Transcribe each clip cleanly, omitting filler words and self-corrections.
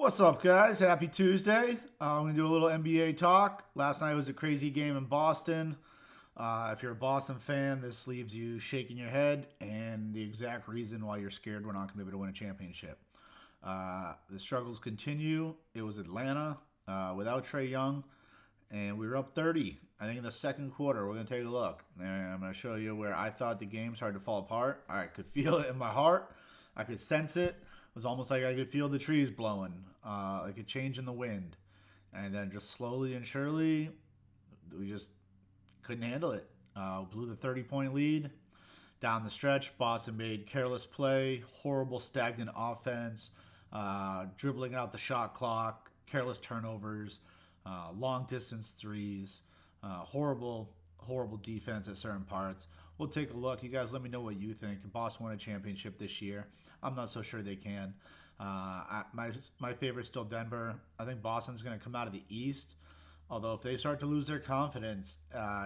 What's up, guys? Happy Tuesday. I'm going to do a little NBA talk. Last night was a crazy game in Boston. If you're a Boston fan, this leaves you shaking your head and the exact reason why you're scared we're not going to be able to win a championship. The struggles continue. It was Atlanta without Trey Young, and we were up 30. I think in the second quarter, we're going to take a look. And I'm going to show you where I thought the game started to fall apart. I could feel it in my heart. I could sense it. It was almost like I could feel the trees blowing, like a change in the wind. And then just slowly and surely, we just couldn't handle it. Blew the 30-point lead. Down the stretch, Boston made careless play, horrible stagnant offense, dribbling out the shot clock, careless turnovers, long distance threes, horrible defense at certain parts. We'll take a look. You guys let me know what you think. Can Boston win a championship this year? I'm not so sure they can. My favorite's still Denver. I think Boston's going to come out of the East. Although if they start to lose their confidence,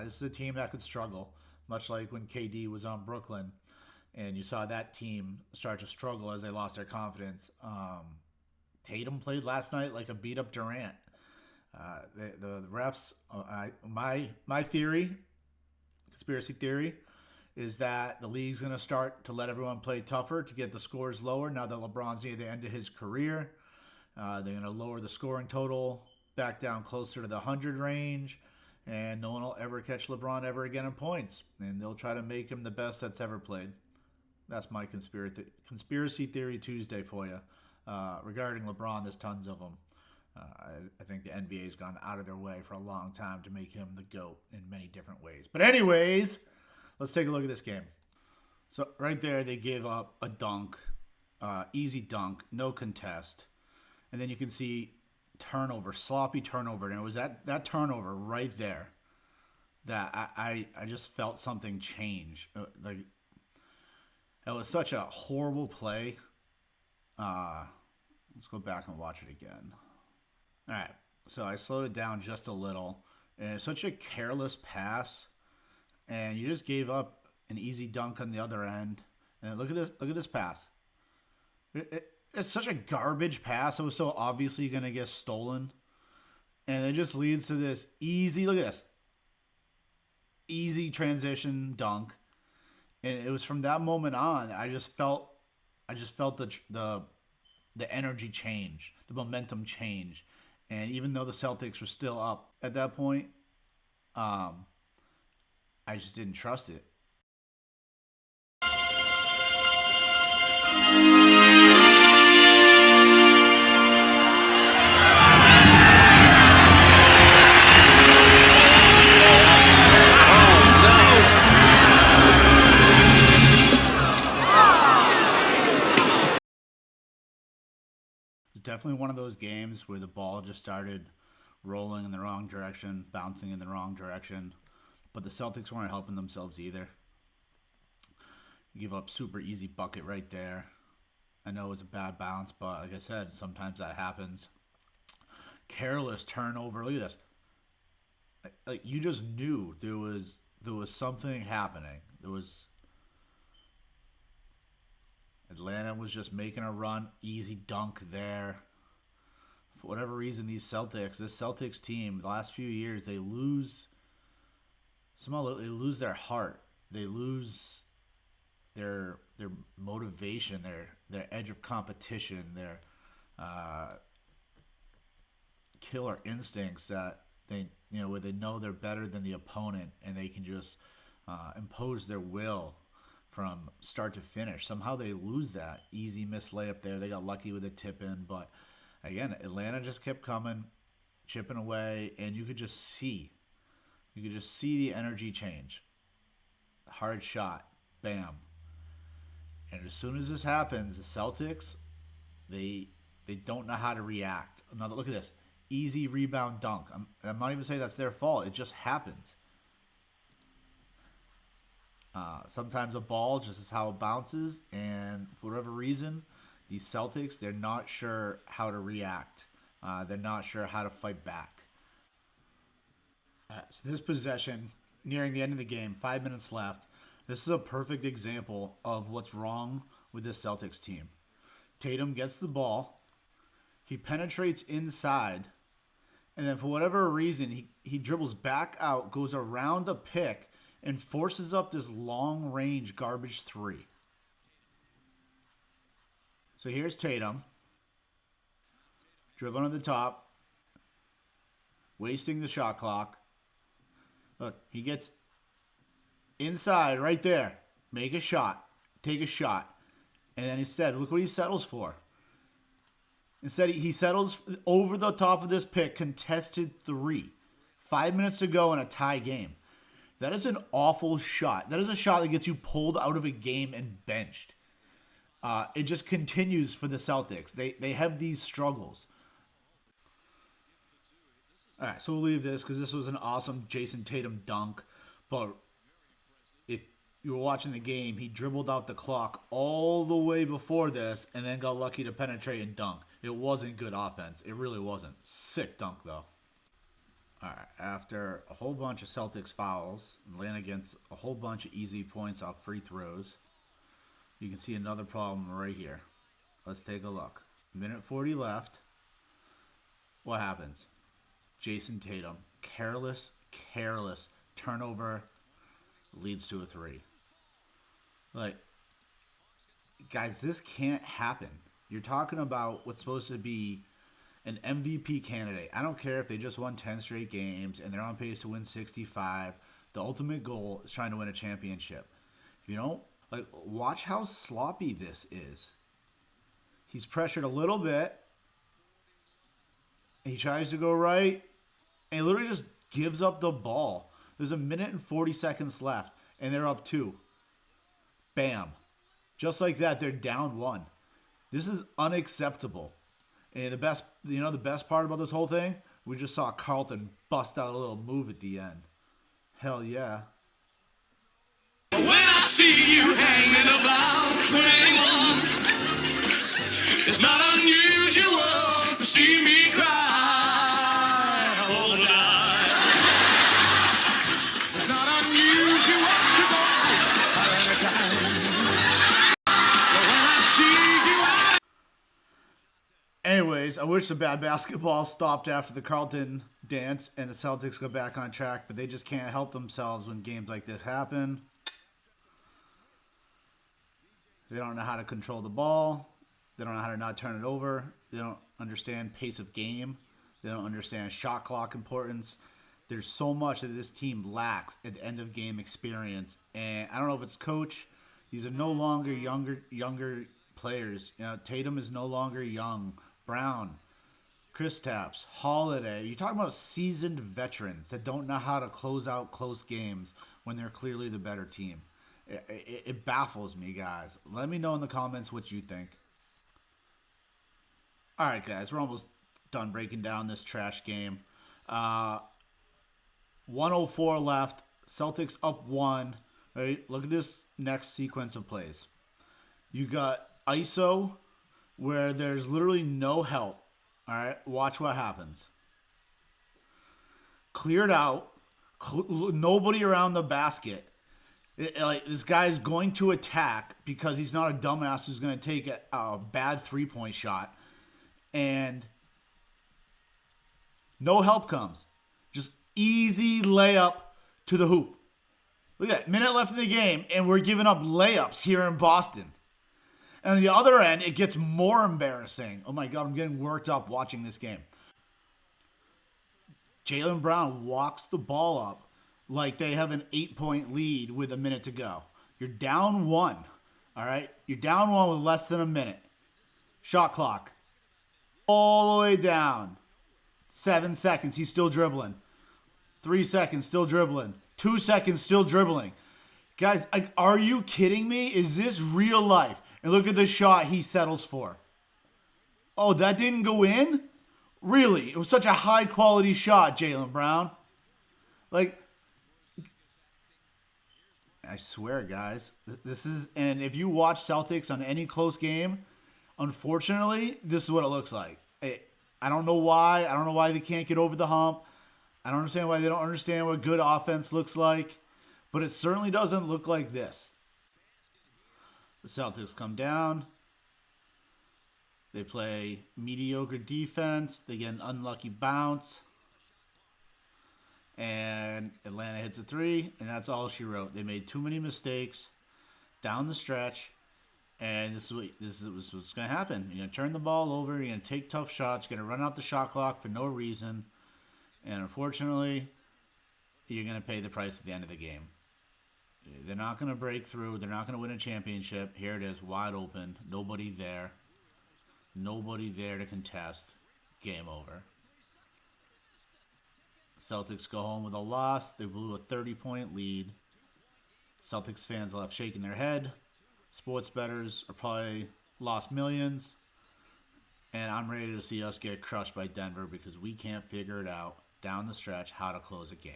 this is a team that could struggle, much like when KD was on Brooklyn. And you saw that team start to struggle as they lost their confidence. Tatum played last night like a beat-up Durant. The refs, my theory, conspiracy theory, is that the league's going to start to let everyone play tougher to get the scores lower now that LeBron's near the end of his career. They're going to lower the scoring total back down closer to the 100 range, and no one will ever catch LeBron ever again in points. And they'll try to make him the best that's ever played. That's my conspiracy theory Tuesday for you. Regarding LeBron, there's tons of them. I think the NBA's gone out of their way for a long time to make him the GOAT in many different ways. But anyways, let's take a look at this game. So right there, they gave up a dunk, easy dunk, no contest. And then you can see turnover, sloppy turnover. And it was that turnover right there that I just felt something change. Like, it was such a horrible play. Let's go back and watch it again. All right, so I slowed it down just a little. And it's such a careless pass. And you just gave up an easy dunk on the other end. And look at this pass. It's such a garbage pass. It was so obviously going to get stolen. And it just leads to this easy, look at this, easy transition dunk. And it was from that moment on, I just felt the energy change, the momentum change. And even though the Celtics were still up at that point, I just didn't trust it. It's definitely one of those games where the ball just started rolling in the wrong direction, bouncing in the wrong direction. But the Celtics weren't helping themselves either. You give up super easy bucket right there. I know it was a bad bounce, but like I said, sometimes that happens. Careless turnover. Look at this. Like, you just knew there was something happening. Atlanta was just making a run, easy dunk there. For whatever reason, this Celtics team, the last few years, they lose their heart. They lose their motivation, their edge of competition, their killer instincts that where they know they're better than the opponent and they can just impose their will from start to finish. Somehow they lose that. Easy missed layup there. They got lucky with a tip in, but again, Atlanta just kept coming, chipping away, and you could just see the energy change. Hard shot, bam. And as soon as this happens, the Celtics, they don't know how to react. Another look at this, easy rebound dunk. I'm not even saying that's their fault. It just happens. Sometimes a ball just is how it bounces, and for whatever reason, these Celtics, they're not sure how to react. They're not sure how to fight back. So this possession, nearing the end of the game, 5 minutes left, this is a perfect example of what's wrong with this Celtics team. Tatum gets the ball, He penetrates inside, and then for whatever reason, he dribbles back out, goes around a pick, and forces up this long-range garbage three. So here's Tatum. Dribbling on the top. Wasting the shot clock. Look, he gets inside right there. Make a shot. Take a shot. And then instead, look what he settles for. Instead, he settles over the top of this pick, contested three. 5 minutes to go in a tie game. That is an awful shot. That is a shot that gets you pulled out of a game and benched. It just continues for the Celtics. They have these struggles. All right, so we'll leave this because this was an awesome Jason Tatum dunk. But if you were watching the game, he dribbled out the clock all the way before this and then got lucky to penetrate and dunk. It wasn't good offense. It really wasn't. Sick dunk, though. All right, after a whole bunch of Celtics fouls and land against a whole bunch of easy points off free throws, you can see another problem right here. Let's take a look. Minute 40 left. What happens? Jason Tatum, careless turnover leads to a three. Like, guys, this can't happen. You're talking about what's supposed to be an MVP candidate. I don't care if they just won 10 straight games and they're on pace to win 65. The ultimate goal is trying to win a championship. If you don't, like, watch how sloppy this is. He's pressured a little bit. He tries to go right, and he literally just gives up the ball. There's a minute and 40 seconds left, and they're up 2. Bam. Just like that, they're down 1. This is unacceptable. And the best part about this whole thing, we just saw Carlton bust out a little move at the end. Hell yeah. When I see you hanging about with anyone, it's not unusual to see me cry all the time. It's not unusual to go at any time. But when I see you out. Anyways, I wish the bad basketball stopped after the Carlton dance and the Celtics go back on track, but they just can't help themselves when games like this happen. They don't know how to control the ball. They don't know how to not turn it over. They don't understand pace of game. They don't understand shot clock importance. There's so much that this team lacks at the end of game experience. And I don't know if it's coach. These are no longer younger players. You know, Tatum is no longer young. Brown, Kristaps, Holiday. You're talking about seasoned veterans that don't know how to close out close games when they're clearly the better team. It baffles me, guys. Let me know in the comments what you think. All right, guys. We're almost done breaking down this trash game. 104 left. Celtics up 1. Right? Look at this next sequence of plays. You got ISO, where there's literally no help. All right? Watch what happens. Cleared out. Nobody around the basket. Like, this guy's going to attack because he's not a dumbass who's going to take a bad three-point shot. And no help comes. Just easy layup to the hoop. Look at that. Minute left in the game, and we're giving up layups here in Boston. And on the other end, it gets more embarrassing. Oh, my God. I'm getting worked up watching this game. Jaylen Brown walks the ball up like they have an 8-point lead with a minute to go. You're down 1. All right? You're down 1 with less than a minute. Shot clock. All the way down. 7 seconds. He's still dribbling. 3 seconds. Still dribbling. 2 seconds. Still dribbling. Guys, are you kidding me? Is this real life? And look at the shot he settles for. Oh, that didn't go in? Really? It was such a high-quality shot, Jaylen Brown. Like, I swear, guys, this is, and if you watch Celtics on any close game, unfortunately, this is what it looks like. I don't know why. I don't know why they can't get over the hump. I don't understand why they don't understand what good offense looks like, but it certainly doesn't look like this. The Celtics come down. They play mediocre defense. They get an unlucky bounce. And Atlanta hits a three, and that's all she wrote. They made too many mistakes down the stretch, and this is what's going to happen. You're going to turn the ball over. You're going to take tough shots. You're going to run out the shot clock for no reason. And unfortunately, you're going to pay the price at the end of the game. They're not going to break through. They're not going to win a championship. Here it is, wide open. Nobody there. Nobody there to contest. Game over. Celtics go home with a loss. They blew a 30-point lead. Celtics fans left shaking their head. Sports bettors are probably lost millions. And I'm ready to see us get crushed by Denver because we can't figure it out down the stretch how to close a game.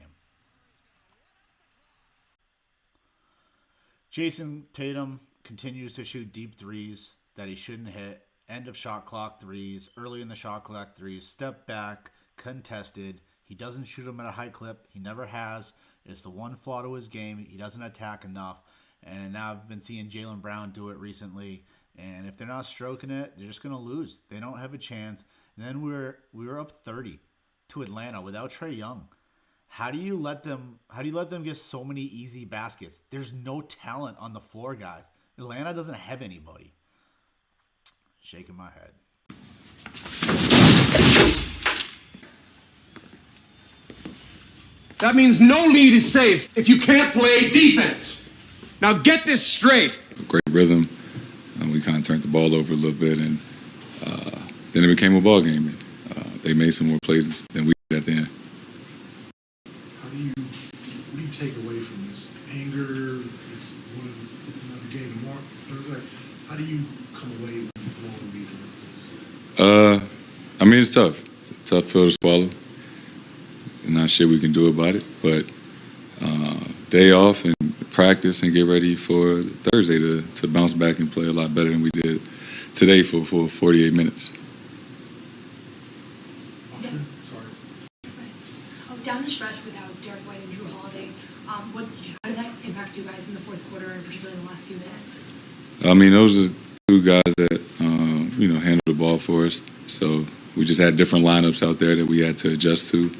Jason Tatum continues to shoot deep threes that he shouldn't hit. End of shot clock threes. Early in the shot clock threes. Step back. Contested. He doesn't shoot them at a high clip. He never has. It's the one flaw to his game. He doesn't attack enough. And now I've been seeing Jaylen Brown do it recently. And if they're not stroking it, they're just going to lose. They don't have a chance. And then we were up 30 to Atlanta without Trae Young. How do you let them get so many easy baskets? There's no talent on the floor, guys. Atlanta doesn't have anybody. Shaking my head. That means no lead is safe if you can't play defense. Now get this straight. Great rhythm. We kind of turned the ball over a little bit, and then it became a ball game. They made some more plays than we did at the end. What do you take away from this? Anger is one of the game more. How do you come away when you blow a lead like this? I mean, it's tough. It's a tough pill to swallow. Not sure we can do about it, but day off and practice and get ready for Thursday to bounce back and play a lot better than we did today for 48 minutes. Down the stretch without Derek White and Drew Holiday, how did that impact you guys in the fourth quarter and particularly in the last few minutes? I mean, those are two guys that handled the ball for us. So we just had different lineups out there that we had to adjust to.